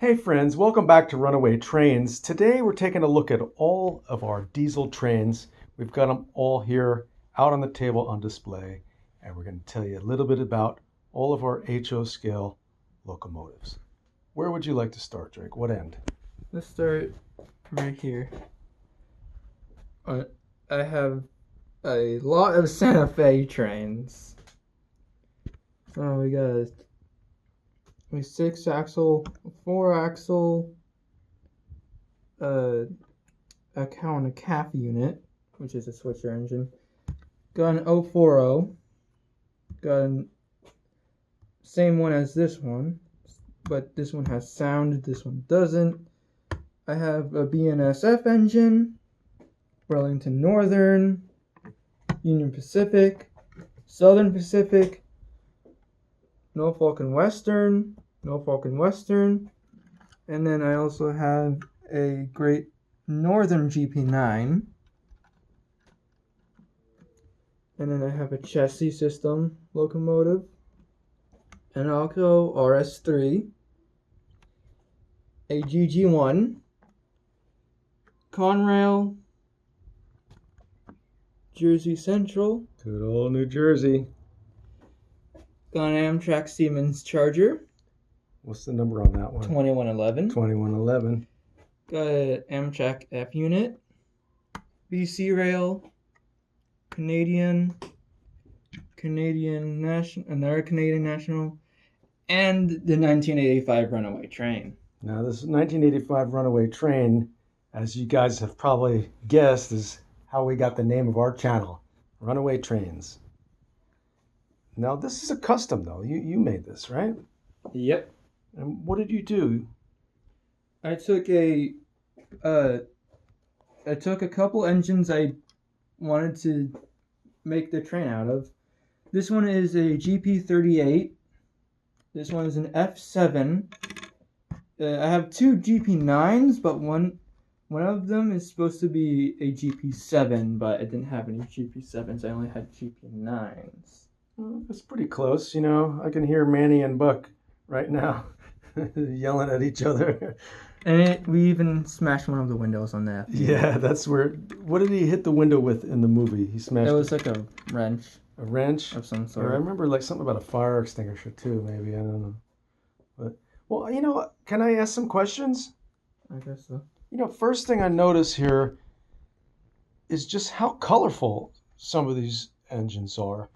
Hey friends, welcome back to Runaway Trains. Today we're taking a look at all of our diesel trains. We've got them all here out on the table on display, and we're going to tell you a little bit about all of our HO scale locomotives. Where would you like to start, Drake? What end? Let's start right here. I have a lot of Santa Fe trains. So we got a 6-axle, 4-axle, a cow and a calf unit, which is a switcher engine. Got an 040. Got an same one as this one, but this one has sound, this one doesn't. I have a BNSF engine, Burlington Northern, Union Pacific, Southern Pacific, Norfolk and Western, and then I also have a Great Northern GP9, and then I have a chassis system locomotive, an Alco RS3, a GG1, Conrail, Jersey Central, Good old New Jersey. got an Amtrak Siemens Charger, What's the number on that one? 2111. 2111. Got an Amtrak F unit, BC Rail, Canadian National, another Canadian National, and the 1985 Runaway train. Now this 1985 Runaway Train, as you guys have probably guessed, is how we got the name of our channel, Runaway Trains. Now this is a custom though. You made this, right? Yep. And what did you do? I took a couple engines I wanted to make the train out of. This one is a GP38. This one is an F7. I have two GP9s, but one of them is supposed to be a GP7, but I didn't have any GP7s. I only had GP9s. Well, that's pretty close. You know, I can hear Manny and Buck right now yelling at each other. And we even smashed one of the windows on that. Yeah, that's where. What did he hit the window with in the movie? He smashed. It was like a wrench. A wrench of some Or sort. I remember like something about a fire extinguisher too. Maybe I don't know. But well, you know, can I ask some questions? I guess so. You know, first thing I notice here is just how colorful some of these engines are.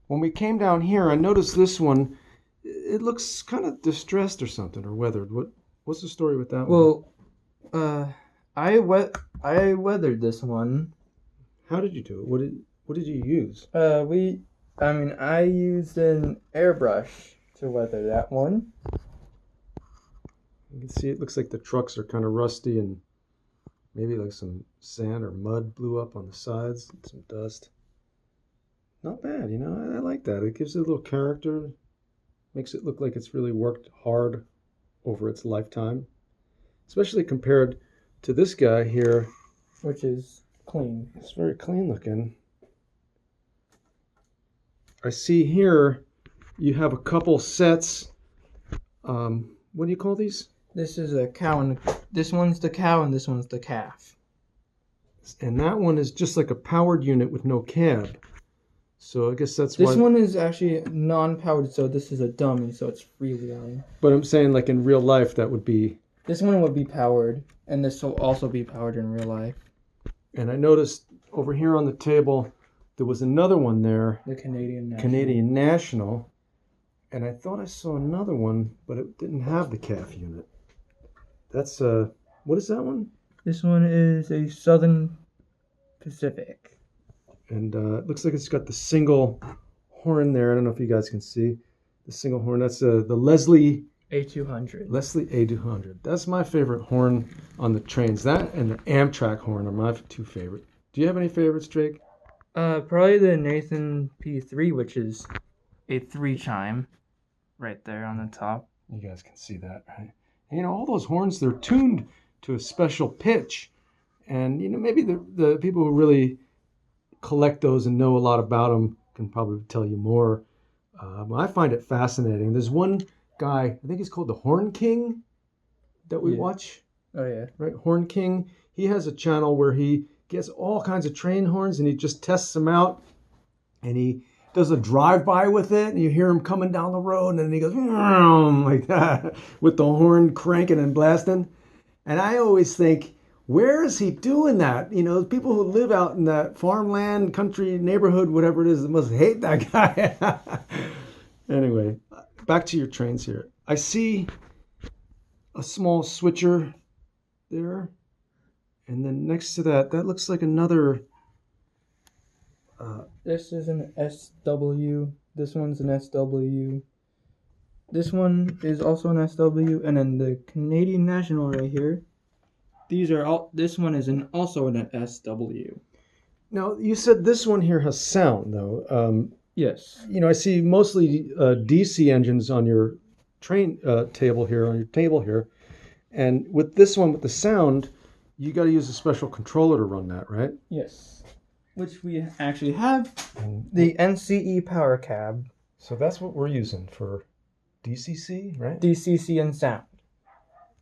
When we came down here, I noticed this one. It looks kind of distressed or something, or weathered. What's the story with that one? Well, I weathered this one. How did you do it? What did you use? I used an airbrush to weather that one. You can see it looks like the trucks are kind of rusty and maybe like some sand or mud blew up on the sides, some dust. Not bad, you know, I like that. It gives it a little character, makes it look like it's really worked hard over its lifetime, especially compared to this guy here, which is clean. It's very clean looking. I see here you have a couple sets. What do you call these? This is a cow, and this one's the cow, and this one's the calf. And that one is just like a powered unit with no cab. So I guess that's why. This one is actually non-powered, so this is a dummy, so it's freewheeling. But I'm saying, like in real life, that would be. This one would be powered, and this will also be powered in real life. And I noticed over here on the table, there was another one there. The Canadian National. Canadian National. And I thought I saw another one, but it didn't have the calf unit. That's, what is that one? This one is a Southern Pacific. And it looks like it's got the single horn there. I don't know if you guys can see the single horn. That's the Leslie A200. Leslie A200. That's my favorite horn on the trains. That and the Amtrak horn are my two favorite. Do you have any favorites, Drake? Probably the Nathan P3, which is a 3-chime right there on the top. You guys can see that, right? And, you know, all those horns, they're tuned to a special pitch. And, you know, maybe the people who really collect those and know a lot about them can probably tell you more. I find it fascinating. There's one guy, I think he's called the Horn King. that we Yeah. watch, Oh yeah. right? Horn King. He has a channel where he gets all kinds of train horns and he just tests them out, and he does a drive-by with it, and you hear him coming down the road, and then he goes "Vroom," like that with the horn cranking and blasting. And I always think, where is he doing that? You know, people who live out in that farmland, country neighborhood, whatever it is, must hate that guy. Anyway, back to your trains here. I see a small switcher there, and then next to that, that looks like another. This is an SW. This one's an SW. This one is also an SW, and then the Canadian National right here. These are all. This one is also an SW. Now, you said this one here has sound, though. Yes. You know, I see mostly DC engines on your train table here, and with this one with the sound, you got to use a special controller to run that, right? Yes. Which we actually have And the NCE power cab, so that's what we're using for DCC, right? DCC and sound.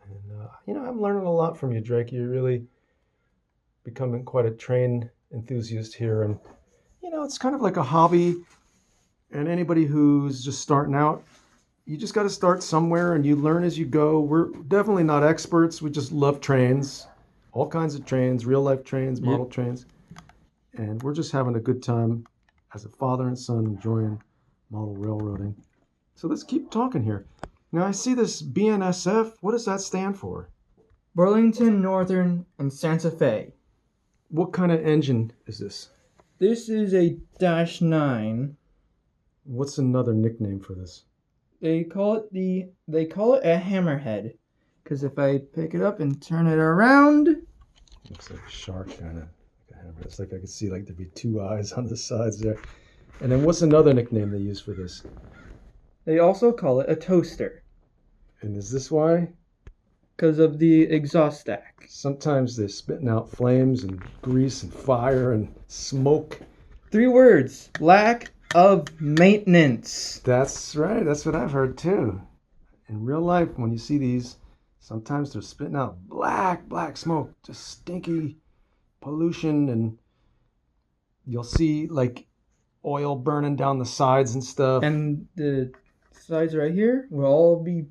And you know, I'm learning a lot from you, Drake. You're really becoming quite a train enthusiast here, and you know, it's kind of like a hobby. And anybody who's just starting out, you just got to start somewhere, and you learn as you go. We're definitely not experts. We just love trains, all kinds of trains, real life trains, model trains, and we're just having a good time as a father and son enjoying model railroading. So let's keep talking here. Now I see this BNSF. What does that stand for? Burlington Northern and Santa Fe. What kind of engine is this? This is a -9. What's another nickname for this? They call it a hammerhead, because if I pick it up and turn it around, Looks like a shark kind of. It's like I could see like there'd be two eyes on the sides there. And then what's another nickname they use for this? they also call it a toaster, And is this why? because of the exhaust stack. Sometimes they're spitting out flames and grease and fire and smoke. 3 words: lack of maintenance. That's right. That's what I've heard too. In real life, when you see these, sometimes they're spitting out black smoke, just stinky pollution, and you'll see like oil burning down the sides and stuff. And the sides right here will all be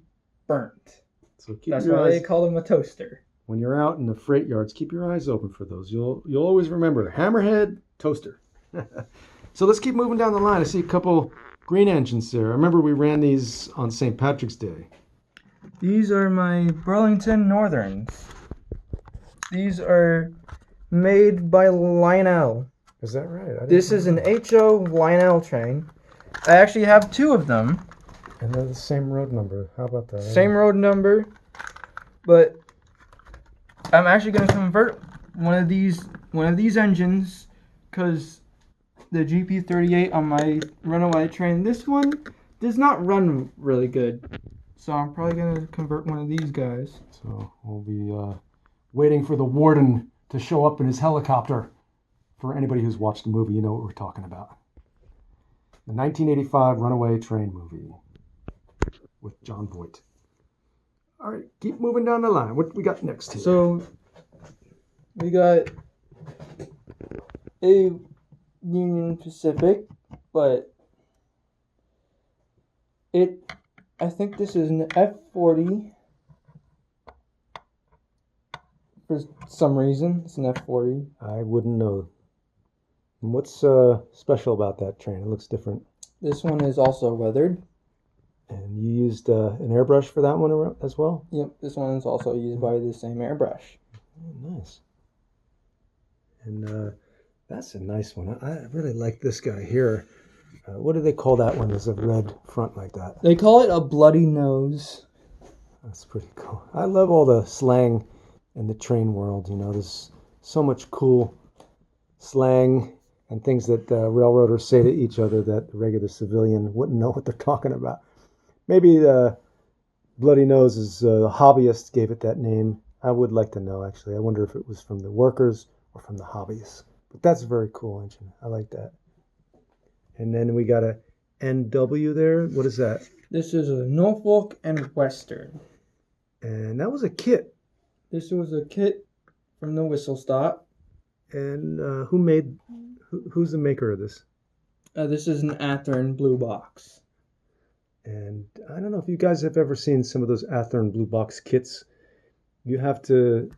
burnt. So keep That's your why eyes, they call them a toaster. when you're out in the freight yards, keep your eyes open for those. You'll always remember hammerhead, toaster. So let's keep moving down the line. I see a couple green engines there. I remember we ran these on St. Patrick's Day. These are my Burlington Northerns. These are made by Lionel. Is that right? This is an HO Lionel train. I actually have 2 of them. And they're the same road number. How about that? Same road number, but I'm actually going to convert one of these engines, because the GP38 on my Runaway train, this one does not run really good. So I'm probably going to convert one of these guys. So we'll be waiting for the warden to show up in his helicopter. For anybody who's watched the movie, you know what we're talking about. The 1985 Runaway train movie with John Voight. All right, keep moving down the line. What we got next here? So we got a Union Pacific, but I think this is an F40 for some reason. It's an F40. I wouldn't know. And what's special about that train? It looks different. This one is also weathered. And you used an airbrush for that one as well? Yep, this one is also used by the same airbrush. Oh, nice. And that's a nice one. I really like this guy here. What do they call that one? There's a red front like that. They call it a bloody nose. That's pretty cool. I love all the slang in the train world. You know, there's so much cool slang and things that railroaders say to each other that the regular civilian wouldn't know what they're talking about. Maybe the bloody nose is the hobbyist gave it that name. I would like to know, actually. I wonder if it was from the workers or from the hobbyists. But that's a very cool engine. I like that. And then we got a NW there. What is that? This is a Norfolk and Western. And that was a kit. This was a kit from the whistle stop. And who's the maker of this? This is an Athearn blue box. And I don't know if you guys have ever seen some of those Athearn blue box kits. You have to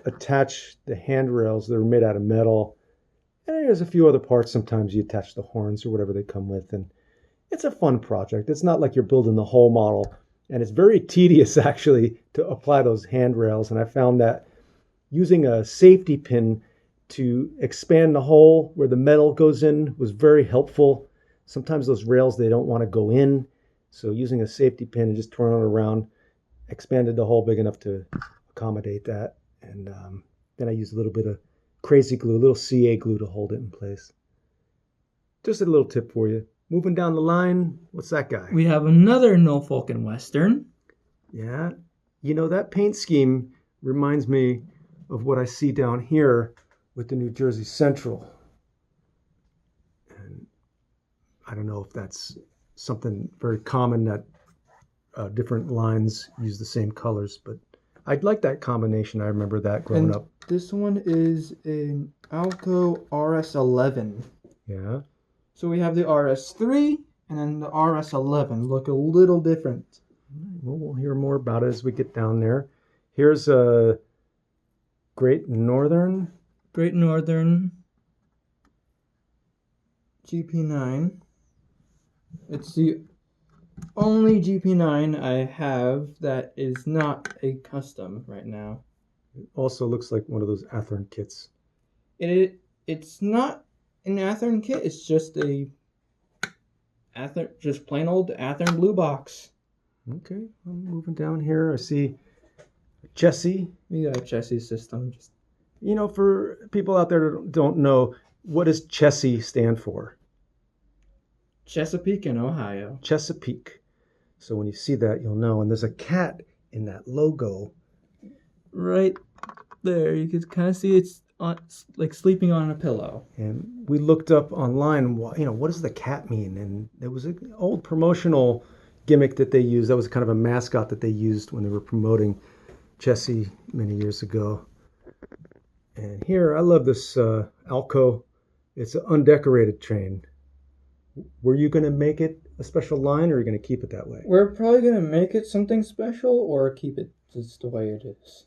attach the handrails that are made out of metal. And there's a few other parts. Sometimes you attach the horns or whatever they come with. And it's a fun project. It's not like you're building the whole model. And it's very tedious, actually, to apply those handrails. And I found that using a safety pin to expand the hole where the metal goes in was very helpful. Sometimes those rails, they don't want to go in. So using a safety pin and just twirling it around expanded the hole big enough to accommodate that. And then I used a little bit of crazy glue, a little CA glue to hold it in place. Just a little tip for you. Moving down the line, what's that guy? We have another Norfolk and Western. Yeah. You know, that paint scheme reminds me of what I see down here with the New Jersey Central. And I don't know if that's something very common that different lines use the same colors, but I'd like that combination. I remember that growing up. This one is an Alco RS11. Yeah. So we have the RS3 and then the RS11 look a little different. Well, we'll hear more about it as we get down there. Here's a Great Northern. Great Northern GP9. It's the only GP9 I have that is not a custom right now. It also looks like one of those Athearn kits. It's not an Athearn kit. It's just just plain old Athearn blue box. Okay, I'm moving down here. I see Chessie. We got a chassis system. You know, for people out there that don't know, what does Chessie stand for? Chesapeake in Ohio. Chesapeake. So when you see that, you'll know. And there's a cat in that logo. Right there. You can kind of see it's like sleeping on a pillow. And we looked up online, what does the cat mean? And there was an old promotional gimmick that they used. That was kind of a mascot that they used when they were promoting Chessie many years ago. And here, I love this Alco. It's an undecorated train. Were you going to make it a special line, or are you going to keep it that way? We're probably going to make it something special or keep it just the way it is.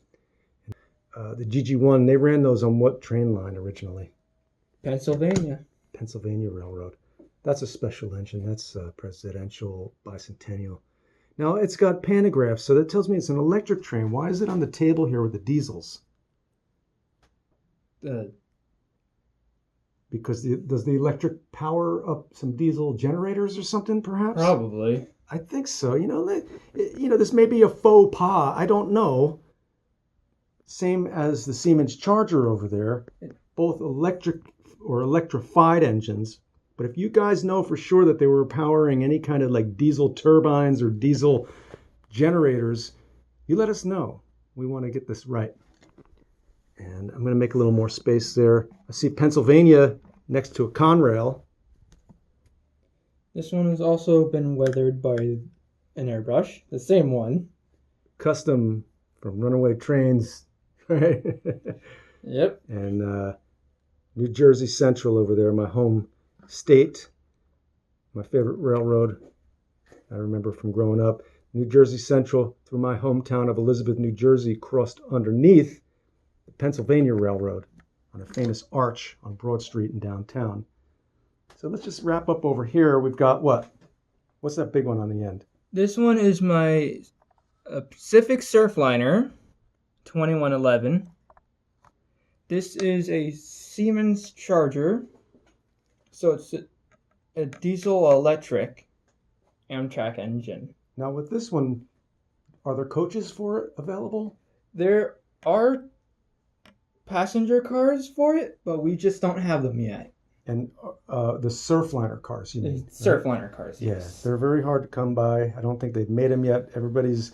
The GG1, they ran those on what train line originally? Pennsylvania Railroad. That's a special engine. That's presidential bicentennial. Now, it's got pantographs, so that tells me it's an electric train. Why is it on the table here with the diesels? Because does the electric power up some diesel generators or something, perhaps? Probably. I think so. This may be a faux pas. I don't know. Same as the Siemens Charger over there. Both electric or electrified engines. But if you guys know for sure that they were powering any kind of like diesel turbines or diesel generators, you let us know. We want to get this right. And I'm going to make a little more space there. I see Pennsylvania next to a Conrail. This one has also been weathered by an airbrush, the same one. Custom from Runaway trains. Right? Yep. And New Jersey Central over there, my home state, my favorite railroad. I remember from growing up. New Jersey Central through my hometown of Elizabeth, New Jersey, crossed underneath the Pennsylvania Railroad on a famous arch on Broad Street in downtown. So let's just wrap up over here. We've got what? What's that big one on the end? This one is my Pacific Surfliner 2111. This is a Siemens Charger. So it's a diesel electric Amtrak engine. Now with this one, are there coaches for it available? There are passenger cars for it, but we just don't have them yet. And the Surfliner cars, you mean? Surfliner cars, yes. Yeah, they're very hard to come by. I don't think they've made them yet. Everybody's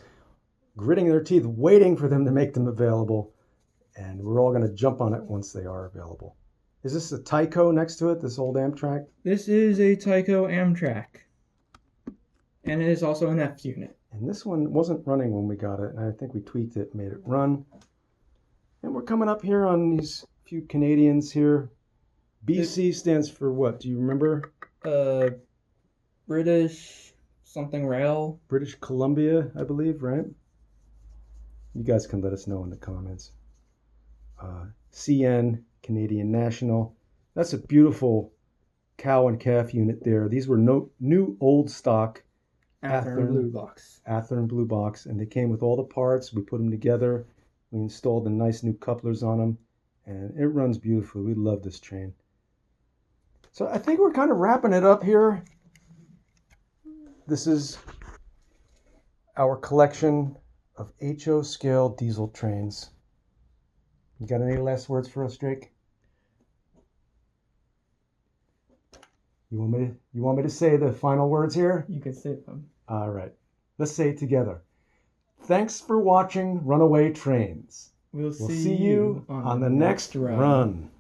gritting their teeth, waiting for them to make them available. And we're all going to jump on it once they are available. Is this a Tyco next to it, this old Amtrak? This is a Tyco Amtrak. And it is also an F unit. And this one wasn't running when we got it, and I think we tweaked it, made it run. And we're coming up here on these few Canadians here. BC stands for what? Do you remember? British something rail. British Columbia, I believe, right? You guys can let us know in the comments. CN, Canadian National. That's a beautiful cow and calf unit there. These were new old stock Athearn blue box. Athearn blue box, and they came with all the parts. We put them together. We installed the nice new couplers on them, and it runs beautifully. We love this train. So I think we're kind of wrapping it up here. This is our collection of HO scale diesel trains. You got any last words for us, Drake? You want me to say the final words here? You can say them. All right. Let's say it together. Thanks for watching Runaway Trains. We'll see you on the next run.